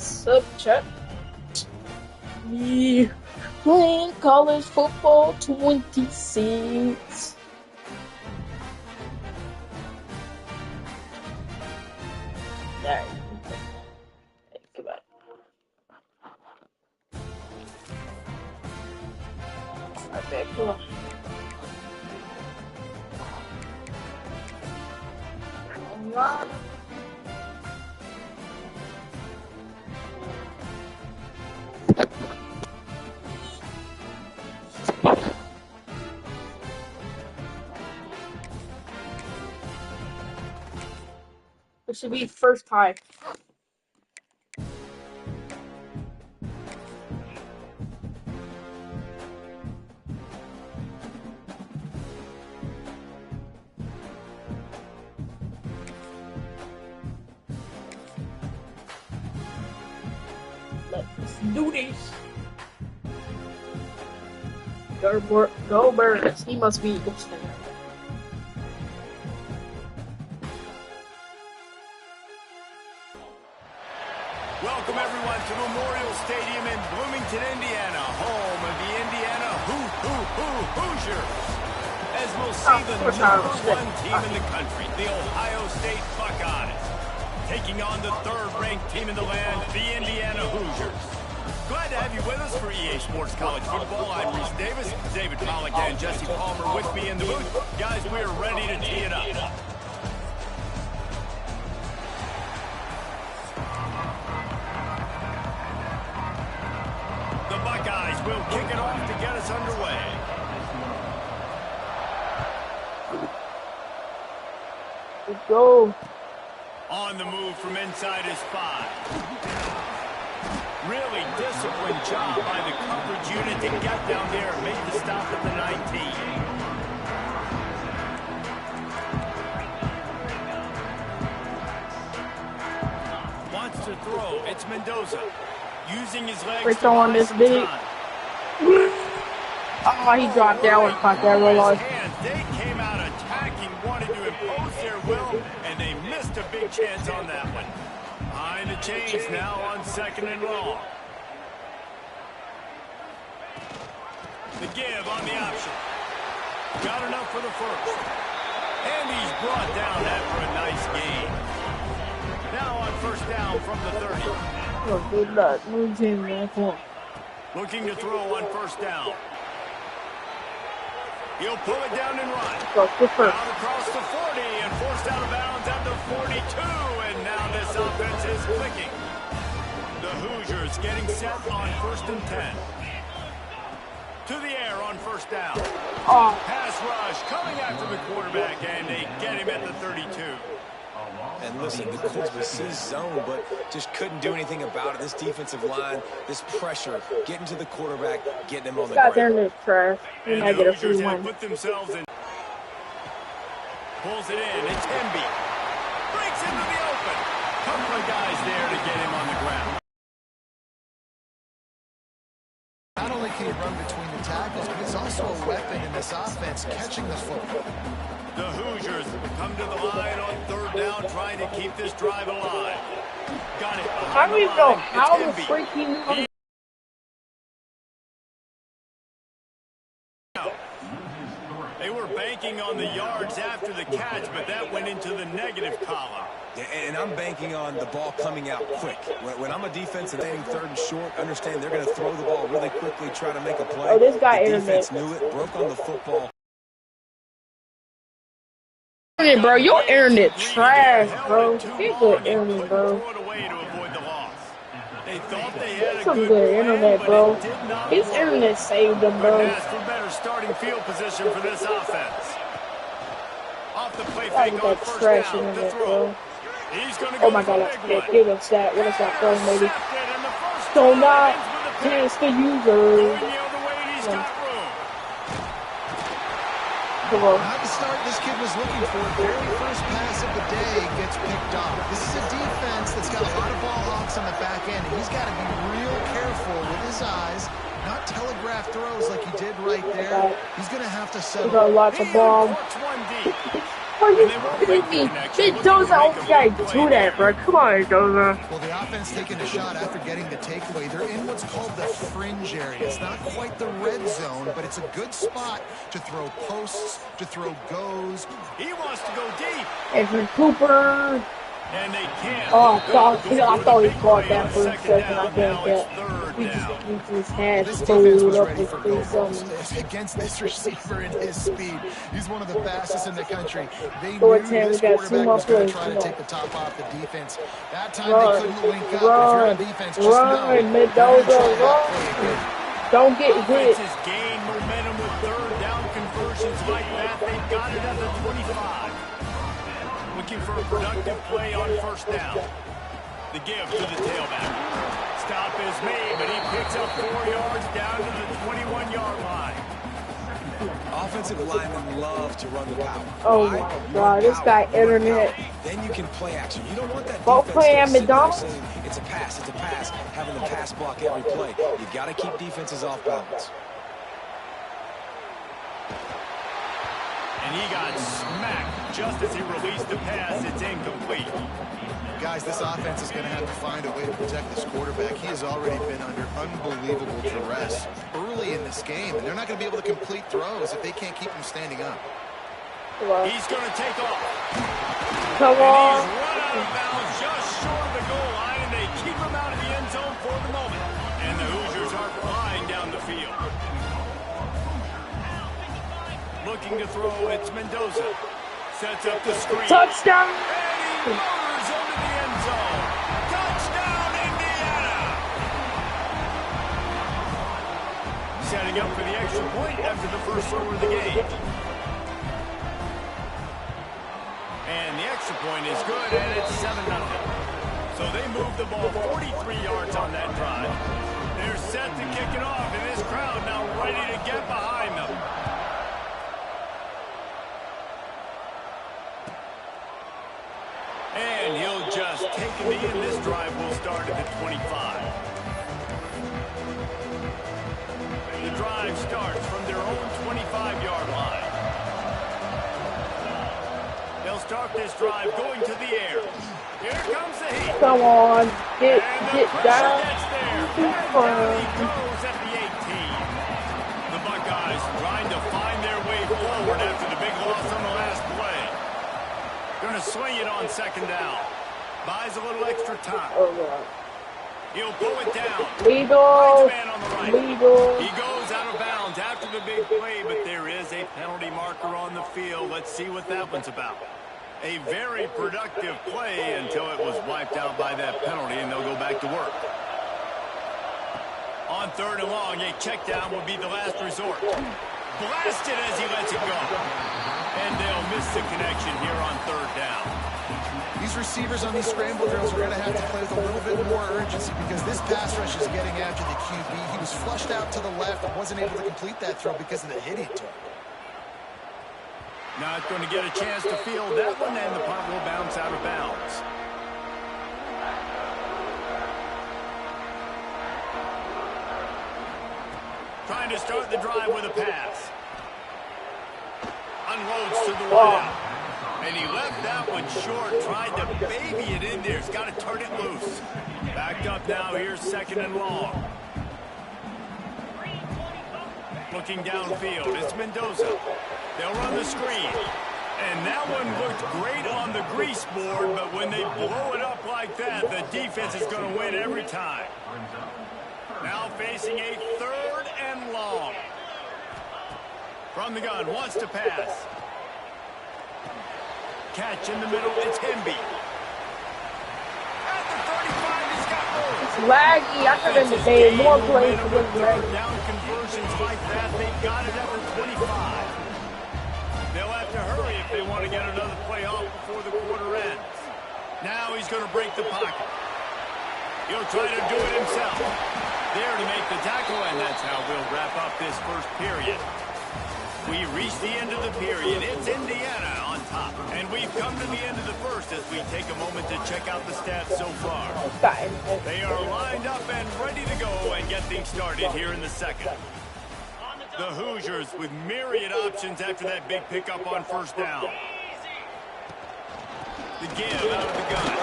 Subject. Me playing college football 26. Alright. Goodbye. Okay, cool. Alright. This should be first time. Let's do this. Go Birds. He must be Eagles fan. Welcome everyone to Memorial Stadium in Bloomington, Indiana, home of the Indiana Hoosiers. As we'll see the #1 team in the country, the Ohio State Buckeyes, taking on the third-ranked team in the land, the Indiana Hoosiers. Glad to have you with us for EA Sports College Football. I'm Reese Davis, David Pollack and Jesse Palmer with me in the booth. Guys, we are ready to tee it up. The Buckeyes will kick it off to get us underway. Let's go. On the move from inside his 5. Really disciplined job by the coverage unit to get down there and made the stop at the 19. Wants to throw. It's Mendoza. Using his legs to on this big. Oh, he dropped that one, caught that roll on. They came out attacking, wanted to impose their will, and they missed a big chance on that one. Behind the chains now on 2nd and long. The give on the option. Got enough for the first. And he's brought down after a nice gain. Now on 1st down from the 30. Oh, good luck. Move him, man. Come on. Looking to throw on 1st down. He'll pull it down and run. Go first. Out across the 40 and forced out of bounds at the 42. And now this offense is clicking. The Hoosiers getting set on 1st and 10. To the air on 1st down. Oh. Pass rush coming after the quarterback, and they get him at the 32. And listen, the Colts was his zone, but just couldn't do anything about it. This defensive line, this pressure, getting to the quarterback, getting him on the Got ground. there in this trash. He might get a free one. Put themselves in. Pulls it in. It's Hemby. Breaks into the open. Couple of guys there to get him on the ground. Not only can he run between the tackles, but he's also a weapon in this offense, catching the football. The Hoosiers come to the line on 3rd down, trying to keep this drive alive. Got it. I don't even know how the freaking... They were banking on the yards after the catch, but that went into the negative column. Yeah, and I'm banking on the ball coming out quick. When I'm a defense and they're 3rd and short, understand they're going to throw the ball really quickly, try to make a play. Oh, this guy the defense knew it, broke on the football. Bro, your internet trash, bro. Get good internet, bro. They thought they had Some good internet, bro. His internet saved them, bro. Better starting field position for this offense. Off the play That fake was on that 1st trash down to internet, throw. bro. He's going to go Oh my god, let's give us that. What is that, bro, maybe? So not chance to user. Come on. Not the start this kid was looking for. Very first pass of the day gets picked off. This is a defense that's got a lot of ball hawks on the back end, and he's got to be real careful with his eyes, not telegraph throws like he did right there. He's going to have to settle. Got lots of bomb. Are you And they won't kidding make the me? connection. Mendoza only got to that, bro. Come on, Mendoza. Well, the offense taking a shot after getting the takeaway. They're in what's called the fringe area. It's not quite the red zone, but it's a good spot to throw posts, to throw goes. He wants to go deep. Edwin Cooper. And they can't. Oh, I thought he caught that for a Second second. I down, think now it's that third he down. just had This to defense pull was up ready with for go balls something. against this receiver and his speed. He's one of the fastest in the country. They Go knew ahead, Tim. this We got two quarterback more was going plays. to try to take the top off the defense. That time Run, they couldn't link up. If you're run, on defense, just know run, they're gonna Mendoza, try that run. play again. Don't get hit. Offense has gained momentum with third down conversions like that. They've got it at the 25. Looking for a productive play on first down. The give to the tailback. Stop is made, but he picks up 4 yards down to the 21-yard line. Offensive linemen love to run the power. Oh Why? my Run God, this power, guy run internet. power. Then you can play action. You don't want that Both defense play at still sitting there McDonald's? saying, it's a pass, having the pass block every play. You've got to keep defenses off balance. And he got smacked just as he released the pass. It's incomplete. Guys, this offense is going to have to find a way to protect this quarterback. He has already been under unbelievable duress early in this game, and they're not going to be able to complete throws if they can't keep him standing up. He's going to take off. Come And on. he's run out of bounds just short of the goal line, and they keep him out of the end zone for the moment. And the Hoosiers are flying down the field. Looking to throw, it's Mendoza. Sets up the screen. Touchdown. And he motors into the end zone. Touchdown, Indiana! Setting up for the extra point after the first score of the game. And the extra point is good, and it's 7-0. So they move the ball 43 yards on that drive. They're set to kick it off, and this crowd now ready to get behind them. And he'll just take a knee, and this drive will start at the 25. The drive starts from their own 25-yard line. They'll start this drive going to the air. Here comes the heat. Come on. Get And the down. pressure gets there. And down he goes at the 18. The Buckeyes trying to find their way forward after the big loss on the last play. Going to swing it on second down. Buys a little extra time. Oh, God. He'll pull it down. Legal. Man on the right. Legal. He goes out of bounds after the big play, but there is a penalty marker on the field. Let's see what that one's about. A very productive play until it was wiped out by that penalty, and they'll go back to work. On third and long, a check down would be the last resort. Blasted as he lets it go. And they'll miss the connection here on third down. These receivers on these scramble drills are going to have to play with a little bit more urgency because this pass rush is getting after the QB. He was flushed out to the left and wasn't able to complete that throw because of the hit he took. Not going to get a chance to field that one, and the punt will bounce out of bounds. Trying to start the drive with a pass. Unloads to the wideout. And he left that one short. Tried to baby it in there. He's got to turn it loose. Backed up now. Here's second and long. Looking downfield. It's Mendoza. They'll run the screen. And that one looked great on the grease board, but when they blow it up like that, the defense is going to win every time. Now facing a third and long. From the gun, wants to pass. Catch in the middle, it's Hemby. At the 35, he's got room. It's laggy. I could have made more plays for this Third laggy. down conversions like that, they've got it at the 25. They'll have to hurry if they want to get another play off before the quarter ends. Now he's going to break the pocket. He'll try to do it himself. There to make the tackle, and that's how we'll wrap up this first period. We reach the end of the period. It's Indiana on top. And we've come to the end of the first as we take a moment to check out the stats so far. They are lined up and ready to go and get things started here in the second. The Hoosiers with myriad options after that big pickup on first down. The give out of the gun.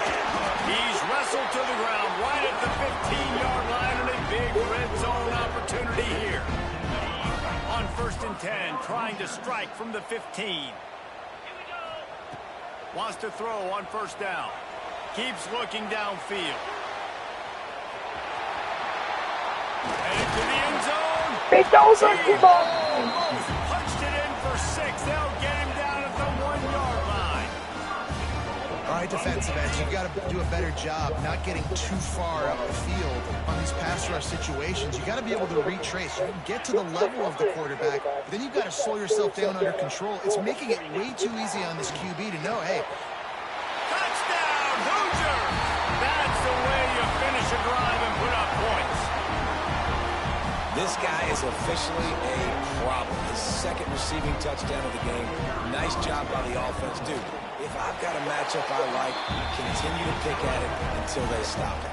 He's wrestled to the ground right at the 15-yard line, and a big red zone opportunity here. On 1st and 10, trying to strike from the 15. Wants to throw on 1st down. Keeps looking downfield. Headed to the end zone. Mendoza, come on! Almost punched it in for 6. They'll get him down at the 1-yard line. All right, defensive ends, you've got to do a better job not getting too far up the field on these pass rush situations. You've got to be able to retrace. You can get to the level of the quarterback, but then you've got to slow yourself down under control. It's making it way too easy on this QB to know, hey. Touchdown, Hoosier! That's the way you finish a drive and put up points. This guy is officially a problem. His 2nd receiving touchdown of the game. Nice job by the offense. Dude, if I've got a matchup I like, continue to pick at it until they stop it.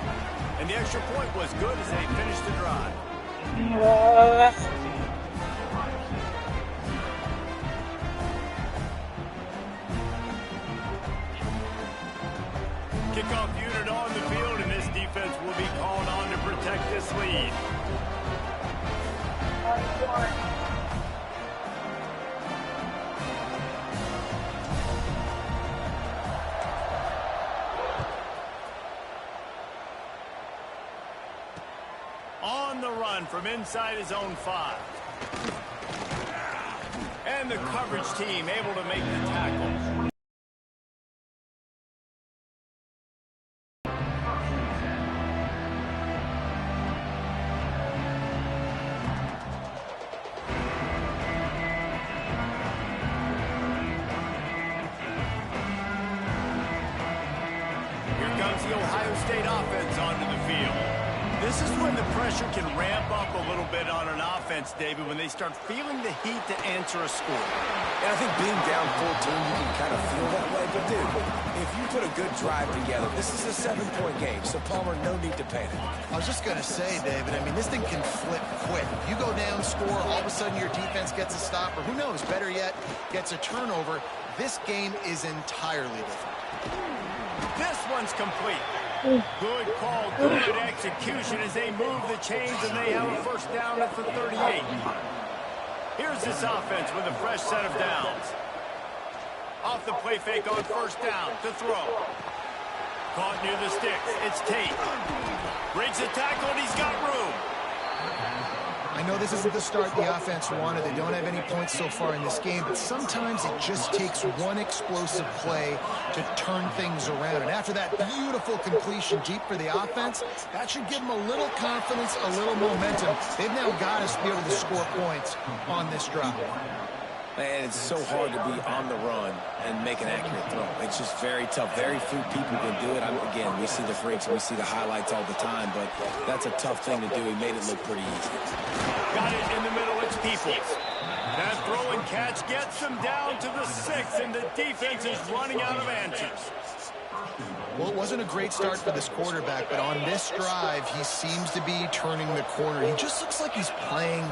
And the extra point was good as they finished the drive. Kickoff unit on the field, and this defense will be called on to protect this lead. On the run from inside his own 5. And the coverage team able to make the tackle. Here comes the Ohio State offense onto the field. This is when the pressure can ramp up a little bit on an offense, David, when they start feeling the heat to answer a score. And I think being down 14, you can kind of feel that way. But, dude, if you put a good drive together, this is a 7-point game. So, Palmer, no need to panic. I was just going to say, David, I mean, this thing can flip quick. You go down, score, all of a sudden your defense gets a stop, or who knows, better yet, gets a turnover. This game is entirely different. This one's complete. Good call, good execution as they move the chains, and they have a 1st down at the 38. Here's this offense with a fresh set of downs. Off the play fake on 1st down to throw. Caught near the sticks. It's Tate. Breaks the tackle, and he's got room. I know this isn't the start the offense wanted. They don't have any points so far in this game, but sometimes it just takes one explosive play to turn things around. And after that beautiful completion deep for the offense, that should give them a little confidence, a little momentum. They've now got us to be able to score points on this drive. Man, it's so hard to be on the run and make an accurate throw. It's just very tough. Very few people can do it. Again, we see the freaks and we see the highlights all the time, but that's a tough thing to do. He made it look pretty easy. Got it in the middle. It's Peoples. That throw and catch gets them down to the 6, and the defense is running out of answers. Well, it wasn't a great start for this quarterback, but on this drive, he seems to be turning the corner. He just looks like he's playing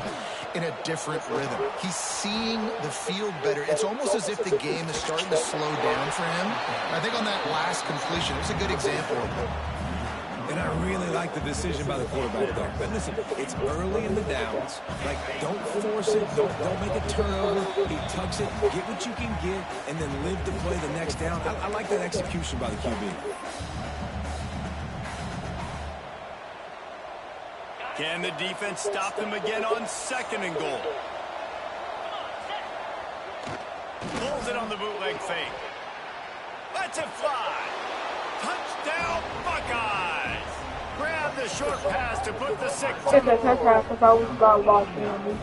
in a different rhythm. He's seeing the field better. It's almost as if the game is starting to slow down for him. I think on that last completion, it was a good example of it. And I really like the decision by the quarterback there. But listen, it's early in the downs. Like, don't force it. Don't make a turnover. He tucks it. Get what you can get, and then live to play the next down. I like that execution by the QB. Can the defense stop them again on 2nd and goal? Pulls it on the bootleg fake. Lets it fly. Touchdown, Buckeyes! Grab the short pass to put the 6 on the board.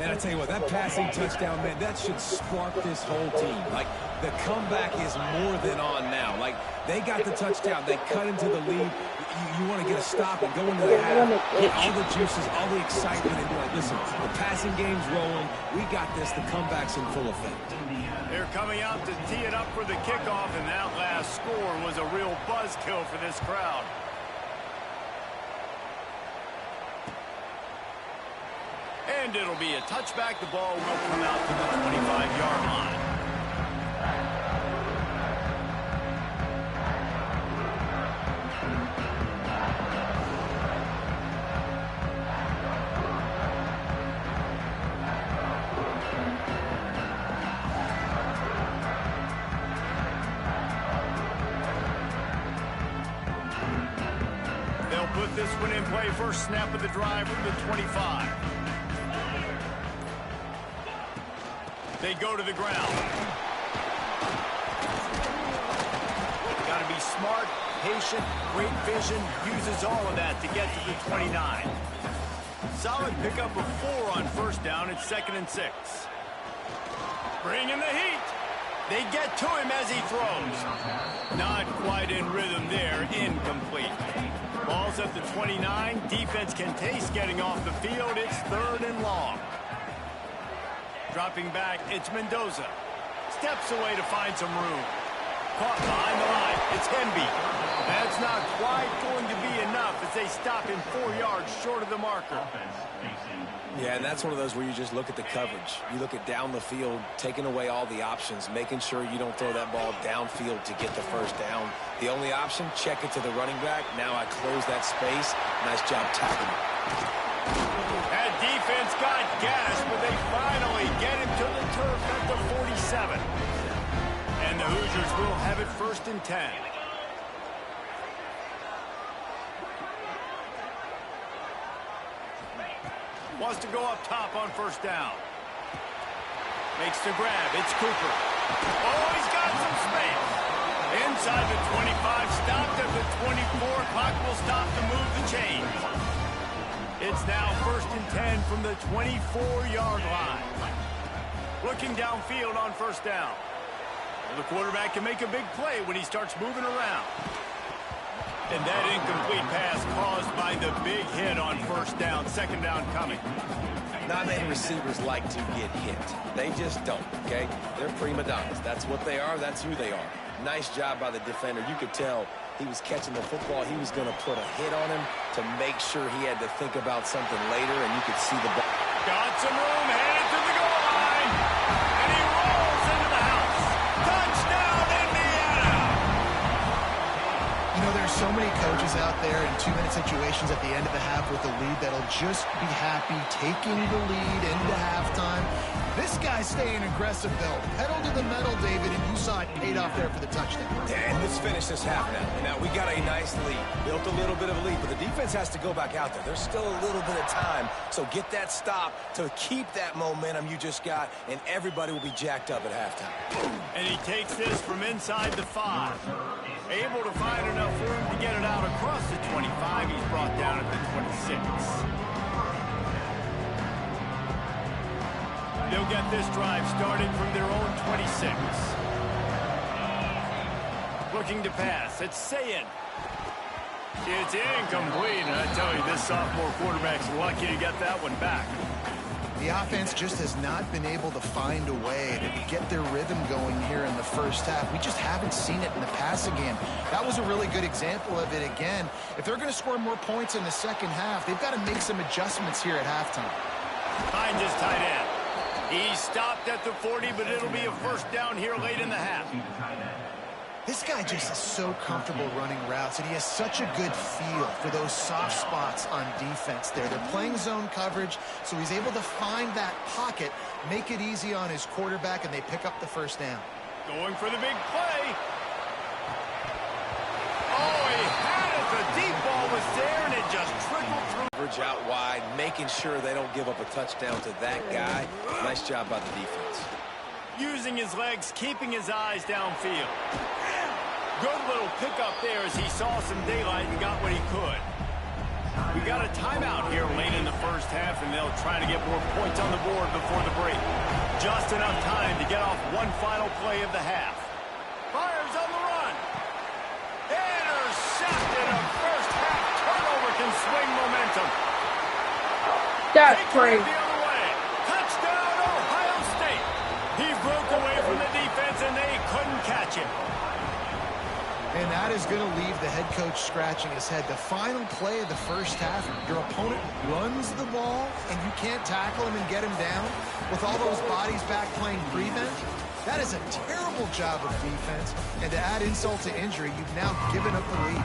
And I tell you what, that passing touchdown, man, that should spark this whole team. Like, the comeback is more than on now. Like, they got the touchdown. They cut into the lead. You want to get a stop and go into the half, get all the juices, all the excitement, and be like, listen, the passing game's rolling. We got this. The comeback's in full effect. They're coming out to tee it up for the kickoff, and that last score was a real buzzkill for this crowd. And it'll be a touchback. The ball will come out to the 25-yard line. put this one in play. First snap of the drive from the 25. They go to the ground. Got to be smart, patient, great vision. Uses all of that to get to the 29. Solid pickup of 4 on first down. It's 2nd and 6. Bringing the heat. They get to him as he throws. Not quite in rhythm there. Incomplete. Ball's at the 29. Defense can taste getting off the field. It's 3rd and long. Dropping back, it's Mendoza. Steps away to find some room. Caught behind the line. It's Hemby. That's not quite going to be enough as they stop him 4 yards short of the marker. Yeah, and that's one of those where you just look at the coverage. You look at down the field, taking away all the options, making sure you don't throw that ball downfield to get the first down. The only option, check it to the running back. Now I close that space. Nice job tackling. That defense got gas, but they finally get him to the turf at the 47. And the Hoosiers will have it 1st and 10. Wants to go up top on first down. Makes the grab. It's Cooper. Oh, he's got some space. Inside the 25. Stopped at the 24. Clock will stop to move the chains. It's now 1st and 10 from the 24-yard line. Looking downfield on first down. Well, the quarterback can make a big play when he starts moving around. And that incomplete pass caused by the big hit on first down. 2nd down coming. Not many receivers like to get hit. They just don't, okay? They're prima donnas. That's what they are. That's who they are. Nice job by the defender. You could tell he was catching the football. He was going to put a hit on him to make sure he had to think about something later, and you could see the ball. Got some room, headed to the goal line. And he rolls into the house. Touchdown, Indiana! You know, there's so many coaches out there in 2-minute situations at the end of the half with a lead that'll just be happy taking the lead into halftime. This guy's staying aggressive, though. Pedal to the metal, David, and you saw it paid off there for the touchdown. And let's finish this half now. Now, we got a nice lead. Built a little bit of a lead, but the defense has to go back out there. There's still a little bit of time, so get that stop to keep that momentum you just got, and everybody will be jacked up at halftime. And he takes this from inside the 5. Able to find enough room to get it out across the 25. He's brought down at the 26. They'll get this drive started from their own 26. Looking to pass. It's Sayin. It's incomplete. And I tell you, this sophomore quarterback's lucky to get that one back. The offense just has not been able to find a way to get their rhythm going here in the first half. We just haven't seen it in the passing game. That was a really good example of it again. If they're going to score more points in the second half, they've got to make some adjustments here at halftime. Behind his tight end. He stopped at the 40, but it'll be a first down here late in the half. This guy just is so comfortable running routes, and he has such a good feel for those soft spots on defense there. They're playing zone coverage, so he's able to find that pocket, make it easy on his quarterback, and they pick up the first down. Going for the big play. Oh, he had it. The deep ball was there, and it just trickled through. Out wide, making sure they don't give up a touchdown to that guy. Nice job by the defense. Using his legs, keeping his eyes downfield. Good little pickup there as he saw some daylight and got what he could. We got a timeout here late in the first half, and they'll try to get more points on the board before the break. Just enough time to get off one final play of the half. Fires on the run. Intercepted. A first half turnover can swing momentum. That's crazy. The other way. Touchdown, Ohio State. He broke away from the defense, and they couldn't catch him. And that is going to leave the head coach scratching his head. The final play of the first half, your opponent runs the ball, and you can't tackle him and get him down with all those bodies back playing prevent. That is a terrible job of defense. And to add insult to injury, you've now given up the lead.